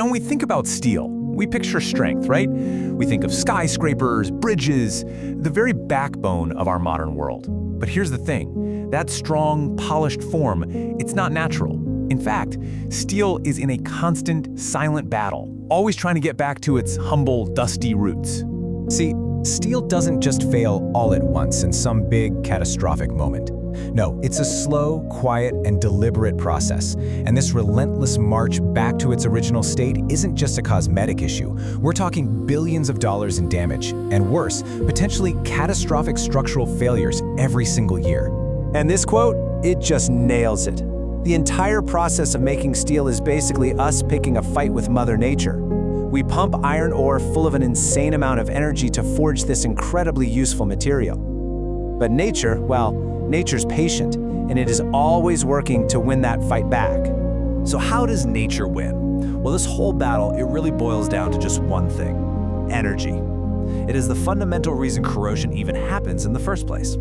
When we think about steel, we picture strength, right? We think of skyscrapers, bridges, the very backbone of our modern world. But here's the thing, that strong, polished form, it's not natural. In fact, steel is in a constant, silent battle, always trying to get back to its humble, dusty roots. See, steel doesn't just fail all at once in some big, catastrophic moment. No, it's a slow, quiet, and deliberate process. And this relentless march back to its original state isn't just a cosmetic issue. We're talking billions of dollars in damage, and worse, potentially catastrophic structural failures every single year. And this quote, it just nails it. The entire process of making steel is basically us picking a fight with Mother Nature. We pump iron ore full of an insane amount of energy to forge this incredibly useful material. But nature, well, nature's patient, and it is always working to win that fight back. So how does nature win? Well, this whole battle, it really boils down to just one thing: energy. It is the fundamental reason corrosion even happens in the first place.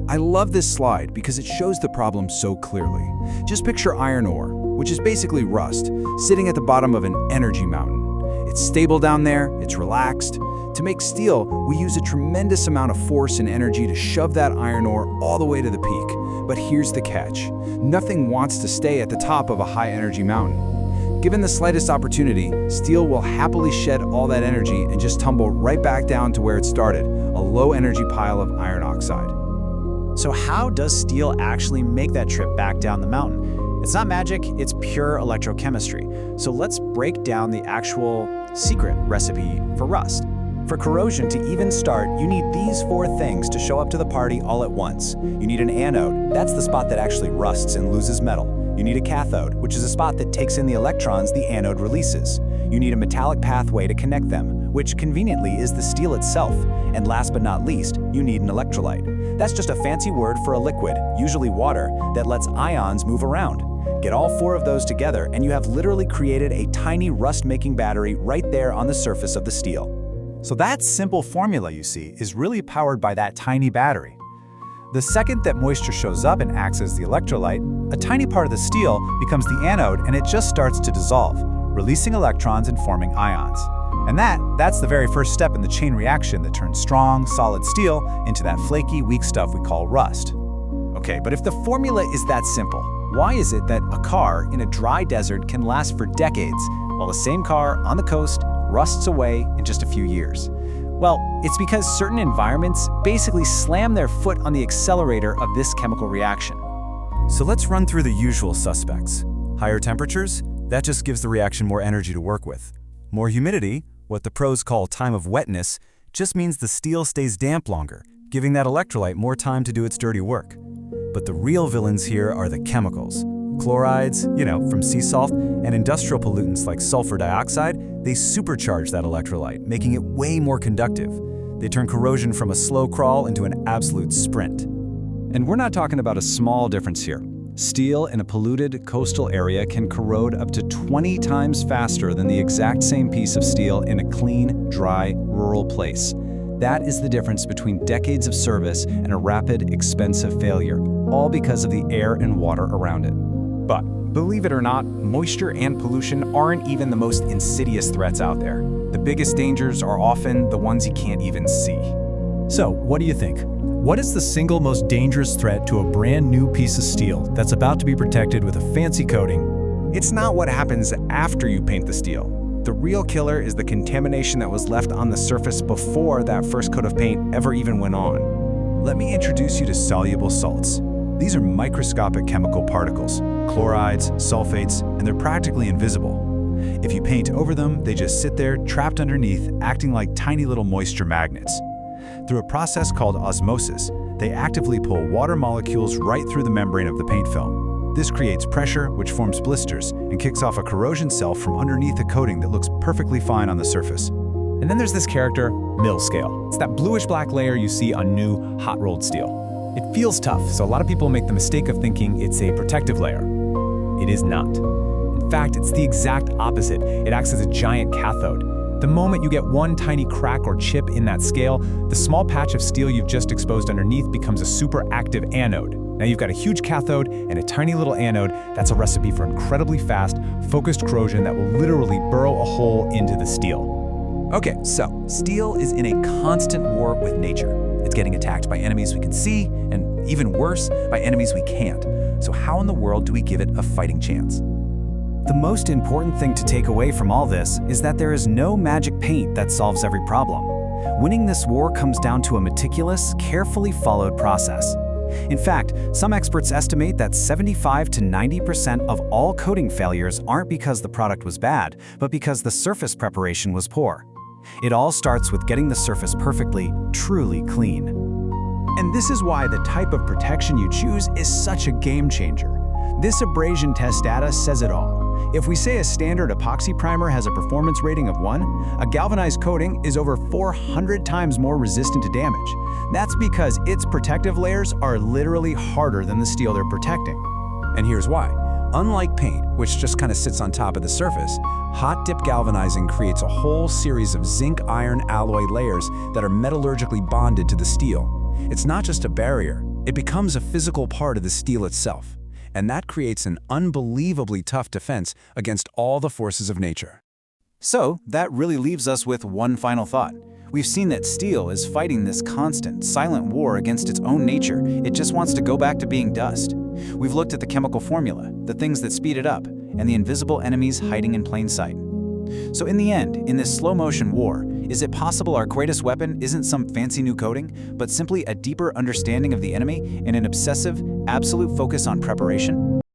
I love this slide because it shows the problem so clearly. Just picture iron ore, which is basically rust, sitting at the bottom of an energy mountain. It's stable down there, it's relaxed. To make steel, we use a tremendous amount of force and energy to shove that iron ore all the way to the peak. But here's the catch. Nothing wants to stay at the top of a high-energy mountain. Given the slightest opportunity, steel will happily shed all that energy and just tumble right back down to where it started, a low-energy pile of iron oxide. So how does steel actually make that trip back down the mountain? It's not magic, it's pure electrochemistry. So let's break down the actual secret recipe for rust. For corrosion to even start, you need these 4 things to show up to the party all at once. You need an anode, that's the spot that actually rusts and loses metal. You need a cathode, which is a spot that takes in the electrons the anode releases. You need a metallic pathway to connect them, which conveniently is the steel itself. And last but not least, you need an electrolyte. That's just a fancy word for a liquid, usually water, that lets ions move around. Get all 4 of those together and you have literally created a tiny rust-making battery right there on the surface of the steel. So that simple formula you see is really powered by that tiny battery. The second that moisture shows up and acts as the electrolyte, a tiny part of the steel becomes the anode and it just starts to dissolve, releasing electrons and forming ions. And that's the very first step in the chain reaction that turns strong, solid steel into that flaky, weak stuff we call rust. Okay, but if the formula is that simple, why is it that a car in a dry desert can last for decades, while the same car on the coast rusts away in just a few years? Well, it's because certain environments basically slam their foot on the accelerator of this chemical reaction. So let's run through the usual suspects. Higher temperatures, that just gives the reaction more energy to work with. More humidity, what the pros call time of wetness, just means the steel stays damp longer, giving that electrolyte more time to do its dirty work. But the real villains here are the chemicals. Chlorides, from sea salt, and industrial pollutants like sulfur dioxide, they supercharge that electrolyte, making it way more conductive. They turn corrosion from a slow crawl into an absolute sprint. And we're not talking about a small difference here. Steel in a polluted coastal area can corrode up to 20 times faster than the exact same piece of steel in a clean, dry, rural place. That is the difference between decades of service and a rapid, expensive failure, all because of the air and water around it. But believe it or not, moisture and pollution aren't even the most insidious threats out there. The biggest dangers are often the ones you can't even see. So, what do you think? What is the single most dangerous threat to a brand new piece of steel that's about to be protected with a fancy coating? It's not what happens after you paint the steel. The real killer is the contamination that was left on the surface before that first coat of paint ever even went on. Let me introduce you to soluble salts. These are microscopic chemical particles, chlorides, sulfates, and they're practically invisible. If you paint over them, they just sit there trapped underneath, acting like tiny little moisture magnets. Through a process called osmosis, they actively pull water molecules right through the membrane of the paint film. This creates pressure, which forms blisters, and kicks off a corrosion cell from underneath a coating that looks perfectly fine on the surface. And then there's this character, mill scale. It's that bluish-black layer you see on new, hot-rolled steel. It feels tough, so a lot of people make the mistake of thinking it's a protective layer. It is not. In fact, it's the exact opposite. It acts as a giant cathode. The moment you get one tiny crack or chip in that scale, the small patch of steel you've just exposed underneath becomes a super active anode. Now you've got a huge cathode and a tiny little anode. That's a recipe for incredibly fast, focused corrosion that will literally burrow a hole into the steel. Okay, so steel is in a constant war with nature. It's getting attacked by enemies we can see, and even worse, by enemies we can't. So how in the world do we give it a fighting chance? The most important thing to take away from all this is that there is no magic paint that solves every problem. Winning this war comes down to a meticulous, carefully followed process. In fact, some experts estimate that 75 to 90% of all coating failures aren't because the product was bad, but because the surface preparation was poor. It all starts with getting the surface perfectly, truly clean. And this is why the type of protection you choose is such a game changer. This abrasion test data says it all. If we say a standard epoxy primer has a performance rating of 1, a galvanized coating is over 400 times more resistant to damage. That's because its protective layers are literally harder than the steel they're protecting. And here's why. Unlike paint, which just kind of sits on top of the surface, hot dip galvanizing creates a whole series of zinc-iron alloy layers that are metallurgically bonded to the steel. It's not just a barrier, it becomes a physical part of the steel itself. And that creates an unbelievably tough defense against all the forces of nature. So that really leaves us with one final thought. We've seen that steel is fighting this constant, silent war against its own nature. It just wants to go back to being dust. We've looked at the chemical formula, the things that speed it up, and the invisible enemies hiding in plain sight. So in the end, in this slow-motion war, is it possible our greatest weapon isn't some fancy new coating, but simply a deeper understanding of the enemy and an obsessive, absolute focus on preparation?